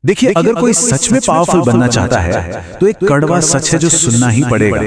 देखिए, अगर कोई सच में पावरफुल बनना चाहता है तो एक कड़वा सच है जो सुनना ही पड़ेगा।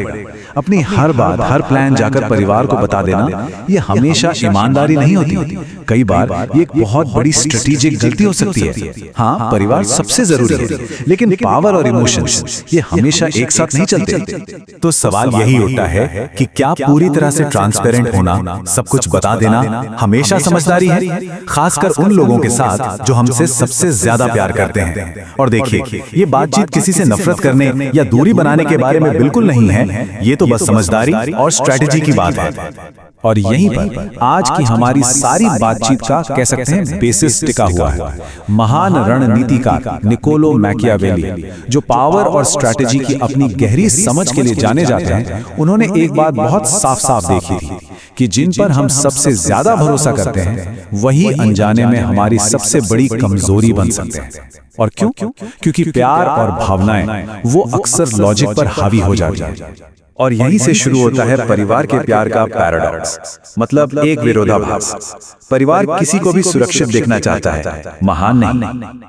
अपनी हर बात, हर प्लान जाकर परिवार को बता देना, ये हमेशा ईमानदारी नहीं होती। कई बार ये एक बहुत बड़ी स्ट्रेटेजिक गलती हो सकती है। हाँ, परिवार सबसे जरूरी है, लेकिन पावर और इमोशंस ये हमेशा एक साथ नहीं चलते। तो सवाल यही उठता है कि क्या पूरी तरह से ट्रांसपेरेंट होना, सब कुछ बता देना हमेशा समझदारी है, खासकर उन लोगों के साथ जो हमसे सबसे ज्यादा प्यार करते हैं। और देखिए, ये बातचीत किसी से नफरत करने या दूरी बनाने के बारे में बिल्कुल नहीं है, ये तो बस समझदारी और स्ट्रेटेजी की बात है। और यहीं पर आज की हमारी सारी बातचीत का कह सकते हैं बेसिस टिका हुआ है। महान रणनीतिकार निकोलो मैकियावेली, जो पावर और स्ट्रेटेजी की अपनी गहरी समझ के लिए जाने जाते हैं, उन्होंने एक बात बहुत साफ साफ देखी थी कि जिन पर हम सबसे ज्यादा भरोसा करते हैं वही अनजाने में हमारी सबसे बड़ी कमजोरी बन सकते हैं। और क्यों? क्योंकि प्यार और भावनाएं वो अक्सर लॉजिक पर हावी हो जाती हैं। और यहीं से शुरू होता है परिवार के प्यार का पैराडॉक्स, मतलब एक विरोधाभास। परिवार किसी को भी सुरक्षित देखना चाहता है, महान नहीं।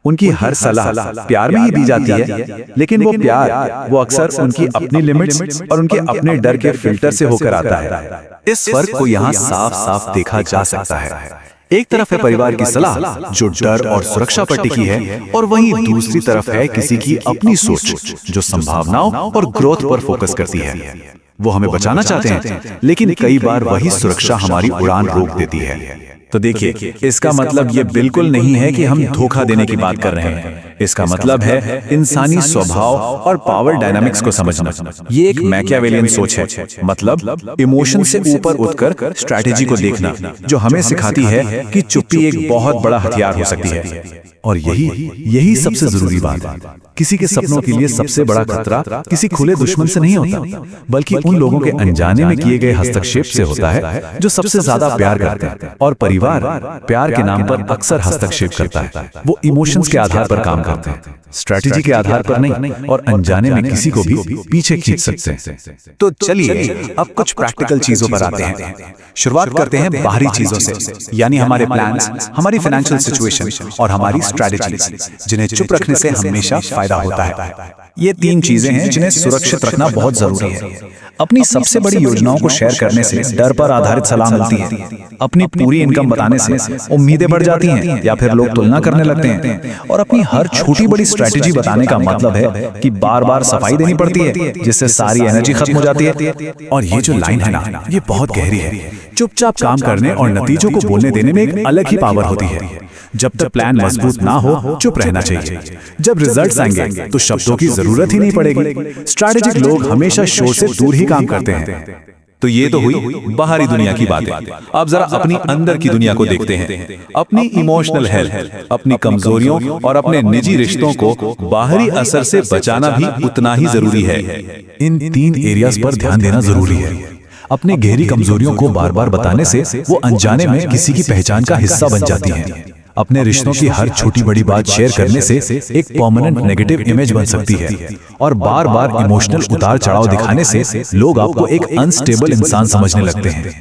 उनकी हर सलाह प्यार में ही दी जाती है, लेकिन वो प्यार वो अक्सर उनकी अपनी लिमिट्स और उनके अपने डर के फिल्टर से होकर आता है। इस फर्क को यहाँ साफ साफ देखा जा सकता है। एक तरफ है परिवार की सलाह जो डर और सुरक्षा पर टिकी है, और वहीं दूसरी तरफ है किसी की अपनी सोच जो संभावनाओं और ग्रोथ पर फोकस करती है। वो हमें बचाना चाहते हैं, लेकिन कई बार वही सुरक्षा हमारी उड़ान रोक देती है। तो देखिए, इसका मतलब ये बिल्कुल नहीं है कि हम धोखा देने की बात कर रहे हैं। इसका मतलब है इंसानी स्वभाव और पावर डायनामिक्स को समझना। ये एक मैकियावेलियन सोच है, मतलब इमोशन से ऊपर उठकर स्ट्रैटेजी को देखना, जो हमें सिखाती है कि चुप्पी एक बहुत बड़ा हथियार हो सकती है। और यही सबसे जरूरी बात है। किसी के सपनों के लिए सबसे बड़ा खतरा किसी खुले दुश्मन से नहीं होता, बल्कि उन लोगों के अनजाने में किए गए हस्तक्षेप से होता है जो सबसे ज्यादा प्यार करते हैं। और परिवार प्यार के नाम पर अक्सर हस्तक्षेप करता है। वो इमोशंस के आधार पर काम करते हैं, स्ट्रैटेजी के आधार पर नहीं, और अनजाने में किसी को भी पीछे खींच सकते हैं। तो चलिए अब कुछ प्रैक्टिकल चीजों पर आते हैं। शुरुआत करते हैं बाहरी चीजों से, यानी हमारे प्लान्स, हमारी फाइनेंशियल सिचुएशन और हमारी स्ट्रैटेजीज, जिन्हें चुप रखने से हमेशा फायदा होता है। ये तीन चीजें हैं जिन्हें सुरक्षित रखना बहुत जरूरी है। अपनी सबसे बड़ी योजनाओं को शेयर करने से डर पर आधारित सलाह मिलती है। अपनी पूरी इनकम बताने से उम्मीदें बढ़ जाती हैं या फिर लोग तुलना करने लगते हैं। और अपनी हर छोटी बड़ी स्ट्रैटेजी बताने का मतलब है कि बार बार सफाई देनी पड़ती है, जिससे सारी एनर्जी खत्म हो जाती है। और ये जो लाइन है ना, ये बहुत गहरी है। चुपचाप काम करने और नतीजों को बोलने देने में एक अलग ही पावर होती है। जब तक प्लान मजबूत ना हो, चुप रहना चाहिए। जब रिजल्ट्स आएंगे तो शब्दों की जरूरत ही नहीं पड़ेगी। स्ट्रैटेजिक लोग हमेशा शोर से दूर ही काम करते हैं। तो ये तो हुई बाहरी दुनिया की बातें। अब जरा अपनी अंदर की दुनिया को देखते हैं। अपनी इमोशनल हेल्थ, अपनी कमजोरियों और अपने निजी रिश्तों को बाहरी असर से बचाना भी उतना ही जरूरी है। इन तीन एरियाज पर ध्यान देना जरूरी है। अपनी गहरी कमजोरियों को बार बार बताने से वो अनजाने में किसी की पहचान का हिस्सा बन जाती हैं। अपने रिश्तों की हर छोटी बड़ी बात शेयर करने से एक परमानेंट नेगेटिव इमेज बन सकती है। और बार बार इमोशनल उतार चढ़ाव दिखाने से लोग आपको एक अनस्टेबल इंसान समझने लगते हैं।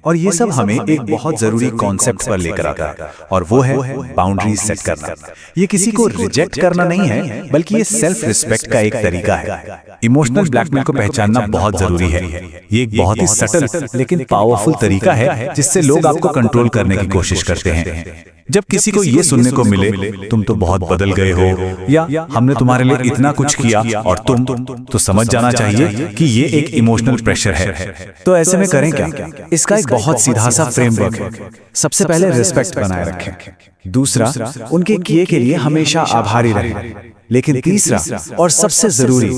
और ये सब हमें एक बहुत जरूरी कॉन्सेप्ट पर लेकर आता है, और वो है बाउंड्री सेट करना। ये किसी को रिजेक्ट करना नहीं है, बल्कि ये सेल्फ रिस्पेक्ट का एक तरीका है। इमोशनल ब्लैकमेल को पहचानना बहुत जरूरी है। ये एक बहुत ही सटल लेकिन पावरफुल तरीका है जिससे लोग आपको कंट्रोल करने की कोशिश करते हैं। जब किसी को ये सुनने को मिले, तुम तो बहुत बदल गए हो, या हमने तुम्हारे लिए इतना कुछ किया और तुम, तो समझ जाना चाहिए कि ये एक इमोशनल प्रेशर है। तो ऐसे में करें क्या? इसका एक बहुत सीधा सा फ्रेमवर्क है। सबसे पहले रिस्पेक्ट बनाए रखें। दूसरा, उनके किए के लिए हमेशा आभारी रहें। लेकिन तीसरा और सबसे जरूरी,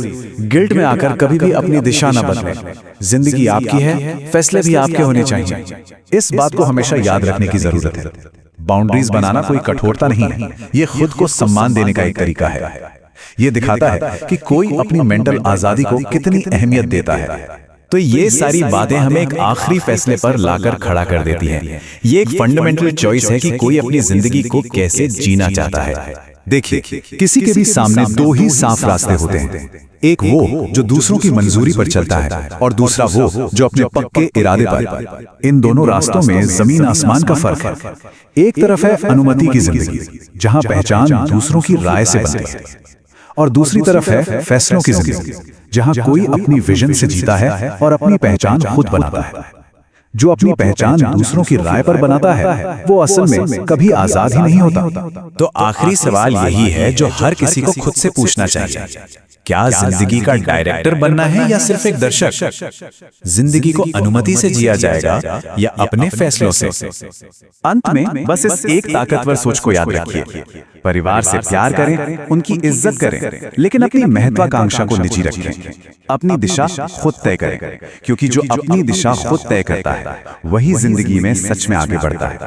गिल्ट में आकर कभी भी अपनी दिशा न बदलें। जिंदगी आपकी है, फैसले भी आपके होने चाहिए। इस बात को हमेशा याद रखने की जरूरत है। बाउंड्रीज बनाना कोई कठोरता नहीं है, ये खुद को सम्मान देने का एक तरीका है। ये दिखाता है कि कोई अपनी मेंटल आजादी को कितनी अहमियत देता है। तो ये सारी बातें हमें एक आखिरी फैसले पर लाकर खड़ा कर देती हैं। ये एक फंडामेंटल चॉइस है कि कोई अपनी जिंदगी को कैसे जीना चाहता है। देखिए, किसी के भी सामने दो ही साफ रास्ते होते हैं। एक वो जो दूसरों की मंजूरी पर चलता है और दूसरा वो जो अपने पक्के इरादे पर। इन दोनों रास्तों में जमीन आसमान का फर्क है। एक तरफ है अनुमति की जिंदगी, जहां पहचान दूसरों की राय से बनती है, और दूसरी तरफ है फैसलों की जिंदगी, जहां कोई अपनी विजन से जीता है और अपनी पहचान खुद बनाता है। जो अपनी पहचान दूसरों की राय पर बनाता है, वो असल में कभी आजाद ही नहीं होता। तो आखिरी सवाल यही है जो हर किसी को खुद से पूछना चाहिए, क्या जिंदगी का डायरेक्टर बनना है या सिर्फ एक दर्शक? जिंदगी को अनुमति से जिया जाएगा या अपने फैसलों से? अंत में बस इस एक ताकतवर सोच को याद रखिए, परिवार से प्यार करें, उनकी इज्जत करें, लेकिन अपनी महत्वाकांक्षा को निजी रखें। अपनी दिशा खुद तय करें, क्योंकि जो अपनी दिशा खुद तय करता है वही जिंदगी में सच में आगे बढ़ता है।